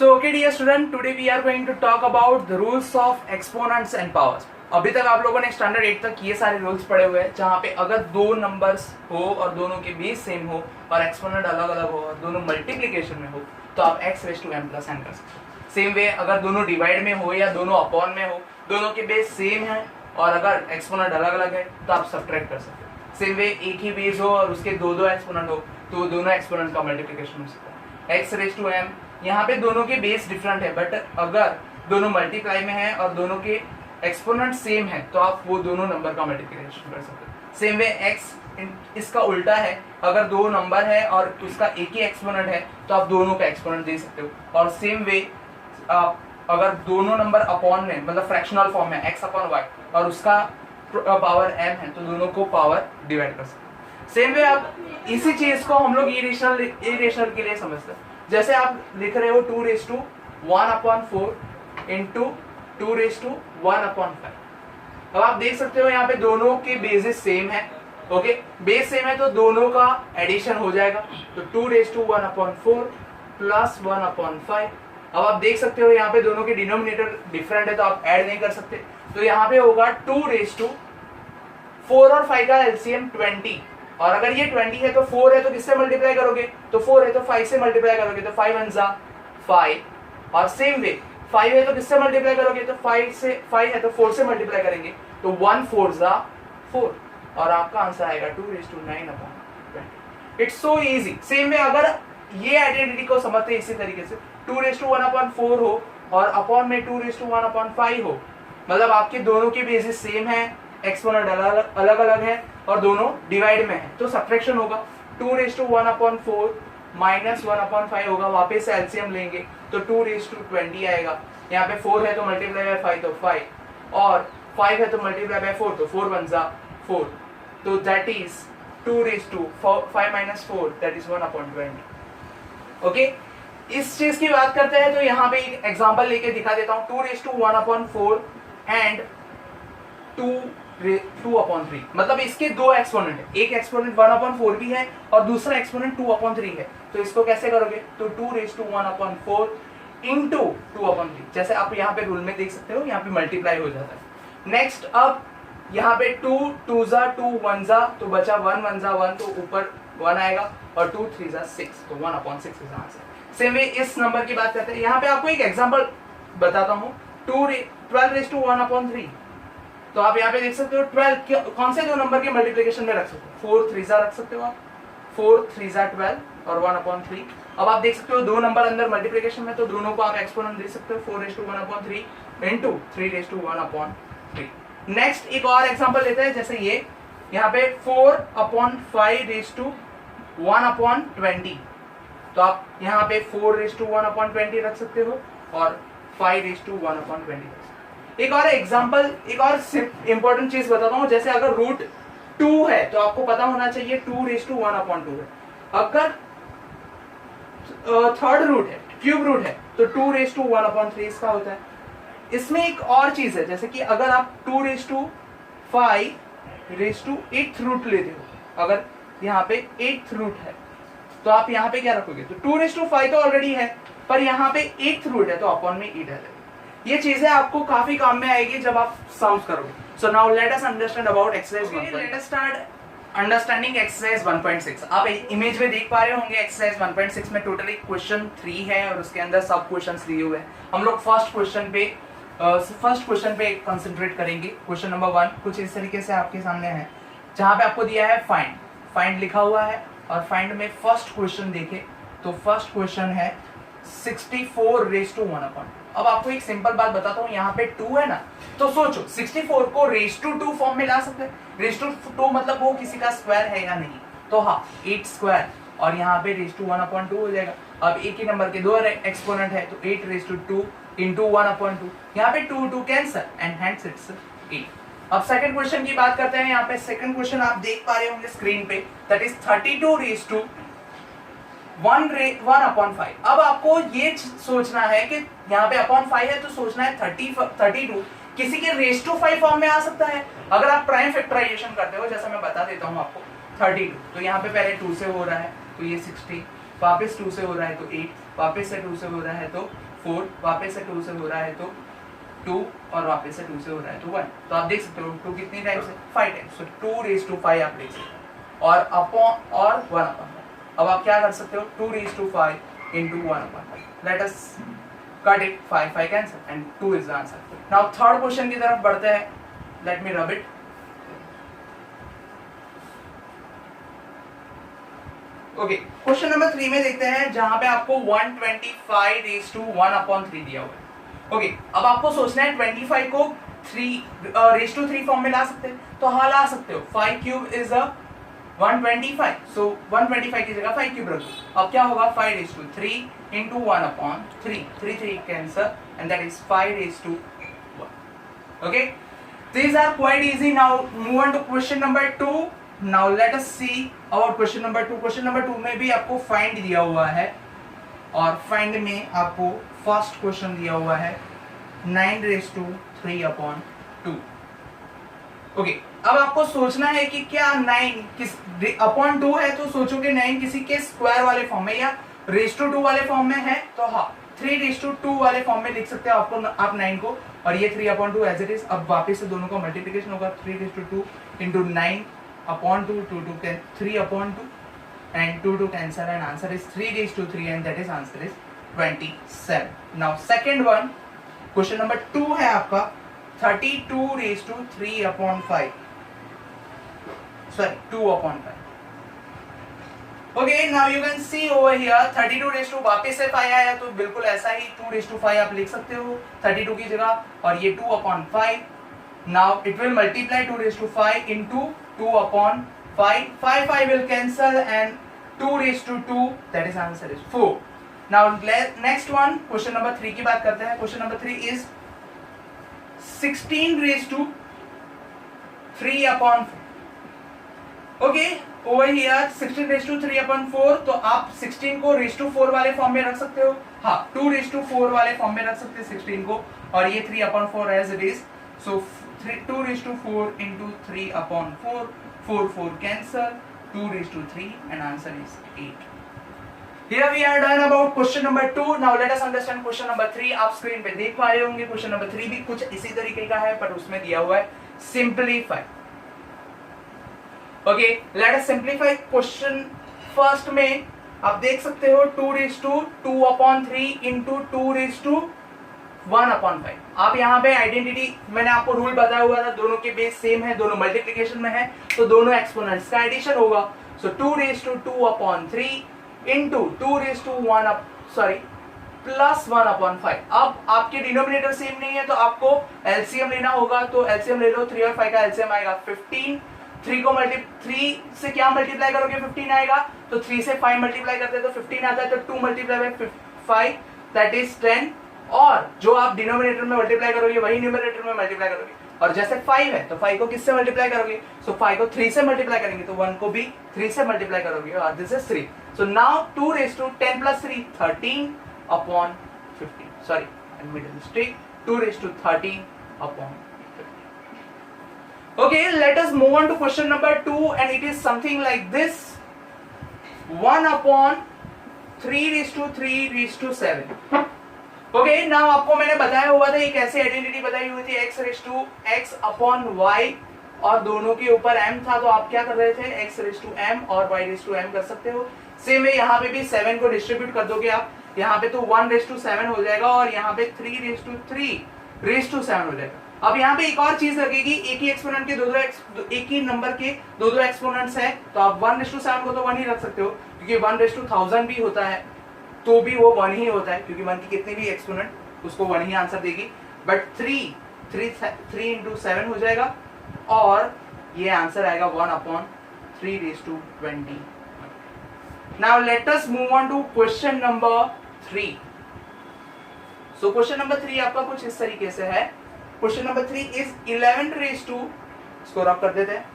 So okay dear student, today we are going to talk about the rules of exponents and powers. अभी तक आप लोगों ने standard 8 तक ये सारे रूल्स पढ़े हुए हैं, जहाँ पे अगर दो नंबर्स हो और दोनों के बेस सेम हो और एक्सपोनेंट अलग अलग हो और दोनों मल्टीप्लिकेशन में हो तो आप x raise to m plus n कर सकते हो। सेम वे अगर दोनों डिवाइड में हो या दोनों अपॉन में हो, दोनों के बेस सेम है और अगर एक्सपोनेंट अलग अलग है तो आप सब्ट्रैक्ट कर सकते हो। सेम वे एक ही बेस हो और उसके दो दो एक्सपोनेंट हो तो दोनों एक्सपोनेंट का मल्टीप्लिकेशन हो सकता है। x रेज़ टू m यहाँ पे दोनों के बेस डिफरेंट है, बट अगर दोनों मल्टीप्लाई में है और दोनों के एक्सपोनेंट सेम है तो आप वो दोनों नंबर का मल्टीप्लिकेशन कर सकते हो। सेम वे x इसका उल्टा है, अगर दो नंबर है और उसका एक ही एक्सपोनेंट है तो आप दोनों का एक्सपोनेंट दे सकते हो। और सेम वे अगर दोनों नंबर अपॉन में मतलब फ्रैक्शनल फॉर्म में x अपॉन y और उसका पावर m है तो दोनों को पावर डिवाइड कर सकते हो। सेम वे आप इसी चीज को हम लोग इरेशनल के लिए समझते हैं। जैसे आप लिख रहे हो 2 raise to 1/4 into 2 raise to 1/5। अब आप देख सकते हो यहाँ पे दोनों के बेसिस सेम है। ओके, बेस सेम है तो दोनों का एडिशन हो जाएगा, तो 2 रेज़ टू 1/4 प्लस 1/5। अब आप देख सकते हो यहाँ पे दोनों के डिनोमिनेटर डिफरेंट है तो आप ऐड नहीं कर सकते, तो यहाँ पे होगा 2 रेज़ टू 4 और 5 का एलसीएम 20। और अगर ये 20 है तो 4 है तो किससे मल्टीप्लाई करोगे, तो 4 है तो 5 से मल्टीप्लाई करोगे तो 5 1 5। और सेम वे 5 है तो किससे मल्टीप्लाई करोगे, तो 5 है तो 4 से मल्टीप्लाई करेंगे तो 1 4 4 और आपका आंसर आएगा 2 raise to 9/20। It's so easy. Same way अगर ये आइडेंटिटी को समझते इसी तरीके से 2 रेज़ टू 1/4 हो और अपॉन में 2 रेज़ टू 1/5 हो, मतलब आपके दोनों के बेसिस सेम है, एक्सपोनेंट अलग अलग है और दोनों डिवाइड में है तो सब्ट्रैक्शन होगा। 2 रेज़ टू 1/4 माइनस 1/5 होगा, वापस से एलसीएम लेंगे तो 2 रेज़ टू 20 आएगा। यहाँ पे 4 है तो मल्टीप्लाई बाय 5 तो 5 और 5 है तो मल्टीप्लाई बाय 4 तो 4 1 4, तो that is 2 raise to 5 minus 4 that is 1/20। Okay, इस चीज की बात करते हैं तो यहाँ पे एक एग्जांपल लेके दिखा देता हूँ। 2 रेज़ टू 1/4 एंड 2/3, मतलब इसके दो एक्सपोनेंट है, एक एक्सपोनेंट 1/4 भी है और दूसरा एक्सपोनेंट 2/3 है, तो इसको कैसे करोगे, तो 2 रेज़ टू 1/4 इंटू 2/3, जैसे आप यहाँ पे रूल में देख सकते हो, यहाँ पे मल्टीप्लाई हो जाता है। नेक्स्ट अब यहाँ पे 2 2 2 1 तो बचा 1 1 1 तो ऊपर 1 आएगा और 2 3 6 तो 1/6 इज आंसर। सेम वे इस नंबर की बात करते हैं। यहाँ पे आपको एक एग्जांपल बताता हूँ, 12 रेज़ टू 1/3, तो आप यहाँ पे देख सकते हो 12 कौन से दो नंबर के मल्टीप्लिकेशन में रख सकते हो, 4 3 रख सकते हो आप, 4 3 12 और 1/3। अब आप देख सकते हो दो नंबर अंदर मल्टीप्लिकेशन में तो दोनों को आप एक्सपोनेंट दे सकते हो, 4 raise to 1/3 into 3 raise to 1/3। Next एक और एग्जांपल लेते हैं, जैसे ये यहाँ पे 4/5 रेज़ टू 1/20, तो आप यहाँ पे 4 रेज़ टू 1/20 रख सकते हो और 5 रेज़ टू 1/20। एक और एग्जांपल, एक और इंपॉर्टेंट चीज बताता हूँ, जैसे अगर रूट 2 है तो आपको पता होना चाहिए 2 रेज़ टू 1/2 है। अगर थर्ड रूट है, क्यूब रूट है, तो 2 रेज़ टू 1/3 इसका होता है। इसमें एक और चीज है, जैसे कि अगर आप 2 raise to 5 raise to 8th root लेते हो, अगर यहाँ पे 8th रूट है तो आप यहाँ पे क्या रखोगे, तो 2 रेज़ टू 5 तो ऑलरेडी है पर यहाँ पे 8th रूट है तो अपॉन में 8 है। ये चीजें आपको काफी काम में आएगी जब आप सॉल्व करोगे। So now let us understand about exercise 1. Let us start understanding exercise 1.6। आप इमेज में देख पा रहे होंगे एक्सरसाइज 1.6 में टोटली क्वेश्चन 3 है और उसके अंदर सब क्वेश्चंस दिए हुए हैं। हम लोग फर्स्ट क्वेश्चन पे कंसंट्रेट करेंगे। क्वेश्चन नंबर 1 कुछ इस तरीके से आपके सामने है, जहां पे आपको दिया है फाइंड लिखा हुआ है और फाइंड में फर्स्ट क्वेश्चन देखे तो फर्स्ट क्वेश्चन है 64 रेज़ टू 1/2। अब आपको एक सिंपल बात बताता हूँ, यहाँ पे 2 है ना, तो सोचो 64 को रेज़ टू 2 फॉर्म में ला सकते हैं। रेज़ टू 2 मतलब वो किसी का स्क्वायर है या नहीं, तो हाँ 8 स्क्वायर और यहाँ पे रेज़ टू 1/2 हो जाएगा। अब एक ही नंबर के दो एक्सपोनेंट है तो 8 रेज़ टू 2 इंटू 1/2, यहाँ पे 2 कैंसल एंड हेंस इट्स 8। अब सेकंड क्वेश्चन की बात करते हैं। यहाँ पे सेकंड क्वेश्चन आप देख पा रहे होंगे स्क्रीन पे, दैट इज 32 रेज़ टू 1/5। अब आपको ये सोचना है कि यहाँ पे अपॉन 5 है तो सोचना है 32 किसी के रेज़ टू 5 फॉर्म में आ सकता है। अगर आप प्राइम फैक्टराइजेशन करते हो, जैसा मैं बता देता हूँ आपको, 32 तो यहाँ पे पहले 2 से हो रहा है तो ये 60, वापस 2 से हो रहा है तो 8, वापस से 2 से हो रहा है तो 4, वापस से 2 से हो रहा है तो 2 और वापस से 2 से हो रहा है तो 1। तो आप देख सकते हो 2 कितनी टाइम्स है, 5 टाइम्स। सो 2 रेज टू 5 आप लिख सकते हो और अपॉन और 1 अपॉन 5। अब आप क्या कर सकते हो, 2 raise to 5 into 1 upon 5। Let us cut it, 5 5 cancel and 2 is the answer. Now third question की तरफ बढ़ते हैं। Let me rub it. Okay, question number 3 में देखते हैं जहां पे आपको 125 रेज टू 1 अपॉन 3 दिया हुआ है। ओके, अब आपको सोचना है 25 को 3 रेज टू 3 फॉर्म में ला सकते हैं, तो हाँ ला सकते हो। 5 क्यूब इज अ 125, सो 125 की जगह 5 क्यूब रख दो। अब क्या होगा, 5 raise to 3 into 1 upon 3, 3 cancel and that is 5 raise to 1। Okay, these are quite easy. Now move on to question number 2. Now let us see about question number 2. Question number 2 में भी आपको find दिया हुआ है और find में आपको first question दिया हुआ है 9 रेज टू 3 अपॉन 2। ओके, अब आपको सोचना है कि क्या 9 किस अपॉन 2 है, तो सोचोगे 9 किसी के स्क्वायर वाले फॉर्म में या रेज टू 2 वाले फॉर्म में है, तो हाँ 3 रेज टू 2 वाले फॉर्म में लिख सकते हो आपको आप 9 को, और ये 3 अपॉन 2 एज इट इज। अब वापस से दोनों का मल्टीप्लिकेशन होगा, 3 raise to 2 into 9 upon 2, 2 3 upon 2 and 2 cancel and answer is 3 raised to 3 and that is answer is 27. Now second one, question number 2 है आपका 32 raised to 3 upon 5, sorry 2 upon 5. Okay, now you can see over here 32 raised to वापस से 5 आया, तो बिल्कुल ऐसा ही 2 raised to 5 आप लिख सकते हो 32 की जगह, और ये 2 upon 5. Now it will multiply 2 raised to 5 into 2 upon 5, 5 will cancel and 2 raised to 2, that is answer is 4. Now next one, question number 3 की बात करते हैं. Question number 3 is 16 raised to 3 upon 4. Okay, over here 16 raised to 3 upon 4, तो आप 16 को raised to 4 वाले form में रख सकते हो, हाँ 2 raised to 4 वाले फॉर्म में रख सकते हैं 16 को, और ये 3 upon 4 as it is. So 2 raised to 4 into 3 upon 4, 4 cancel, 2 raised to 3 and answer is 8. Here we are done about question number 2. Now let us understand question number 3. आप screen पे देख पा रहे होंगे question number 3 भी कुछ इसी तरीके का है, पर उसमें दिया हुआ है simplify. Okay, let us simplify question first में आप देख सकते हो 2 raised to 2 upon 3 into 2 raised to 1 upon 5. आप यहाँ पे आइडेंटिटी, मैंने आपको रूल बताया हुआ था, दोनों के बेस सेम है, दोनों मल्टीप्लिकेशन में है, तो दोनों एक्सपोनेंट्स का एडिशन होगा. So 2 raise to 2 upon 3 into 2 raise to 1 plus 1 upon 5. अब आपके डिनोमिनेटर सेम नहीं है, तो आपको एलसीएम लेना होगा, तो एलसीएम ले लो. 3 और 5 का एलसीएम आएगा 15. 3 से क्या मल्टीप्लाई करोगे, 15 आएगा, तो 3 से 5 मल्टीप्लाई करते हैं तो 15 आता है, तो 2 मल्टीप्लाई बाय 5 दैट इज 10, और जो आप डिनोमिनेटर में मल्टीप्लाई करोगे वही न्यूमरेटर में मल्टीप्लाई करोगे. और जैसे 5 है तो 5 को किससे मल्टीप्लाई करोगे, सो 5 को 3 से मल्टीप्लाई करेंगे, तो 1 को भी 3 से मल्टीप्लाई करोगे, और this is 3. So now 2 raise to 10 plus 3 13 upon 15, sorry I made a mistake, 2 raise to 13 upon 15. Okay, let us move on to question number 2 and it is something like this. 1 upon 3 raised to 3 raised to 7. Okay, now आपको मैंने बताया हुआ था, एक ऐसी identity बताई हुई थी x raise to x upon y, और दोनों के ऊपर m था, तो आप क्या कर रहे थे, x रेज टू m और y रेज टू m कर सकते हो. सेम है, यहाँ पे भी 7 को डिस्ट्रीब्यूट कर दोगे आप, यहाँ पे तो 1 रेज टू 7 हो जाएगा, और यहाँ पे 3 रेज टू 3 रेज टू 7 हो जाएगा. अब यहाँ पे एक और चीज लगेगी, एक ही एक्सपोनेंट के एक ही नंबर के दो एक्सपोनेंट्स है, तो आप 1 रेज टू 7 को तो 1 ही रख सकते हो, क्योंकि 1 रेज टू 1000 भी होता है तो भी वो 1 ही होता है, क्योंकि 1 की कितनी भी एक्सपोनेंट उसको 1 ही आंसर देगी. बट 3 इंटू 7 हो जाएगा, और ये आंसर आएगा 1 upon 3 raise to 20. Now let us move on to question number 3. So question number 3 आपका कुछ इस तरीके से है. Question number 3 is 11 raise to, इसको रब कर देते हैं.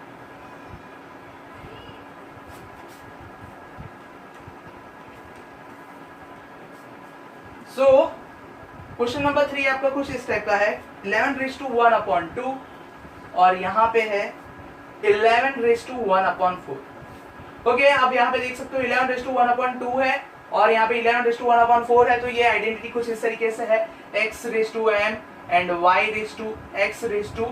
सो क्वेश्चन नंबर 3 आपका कुछ इस टाइप का है. 11 रेज टू 1 अपॉन 2, और यहाँ पे है 11 रेज टू 1 अपॉन 4. ओके, अब यहाँ पे देख सकते हो 11 रेज टू 1 अपॉन 2 है, और यहाँ पे 11 रेज टू 1/4 है, तो ये आइडेंटिटी कुछ इस तरीके से है, x raise to m and y raise to x raise to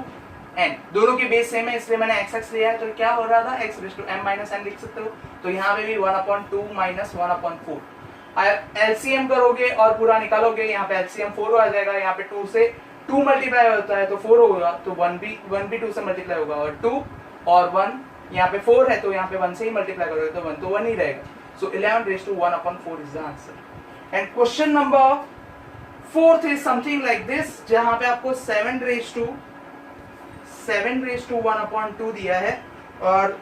n, दोनों की बेस सेम है इसलिए मैंने x लिया है, तो क्या हो रहा था x raise to m minus n लिख सकते हो, तो यहाँ पे भी 1/2 माइनस 1/4। एलसीएम करोगे और पूरा निकालोगे, यहाँ पे एलसीएम 4 आ जाएगा, यहाँ पे 2 से 2 मल्टीप्लाई होता है तो 4 होगा, तो 1 भी 2 से मल्टीप्लाई होगा, और 2 और 1 यहाँ पे 4 है तो यहाँ पे 1 से ही मल्टीप्लाई करोगे तो 1 तो 1 ही रहेगा। So 11 raise to 1/4 is the answer. And question number 4 is something like this, जहाँ पे आपको 7 रेज टू 1/2 दिया है और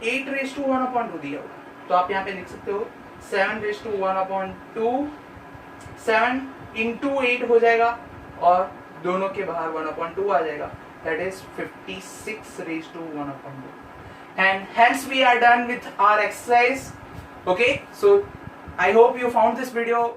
8 रेज टू 1/2 दिया होगा, तो आप यहाँ पे लिख सकते हो 7 रेज टू 1/2, 7 इंटू 8 हो जाएगा और दोनों के बाहर 1/2 आ जाएगा, that is 56 raised to 1/2. And hence we are done with our exercise. Okay, so I hope you found this video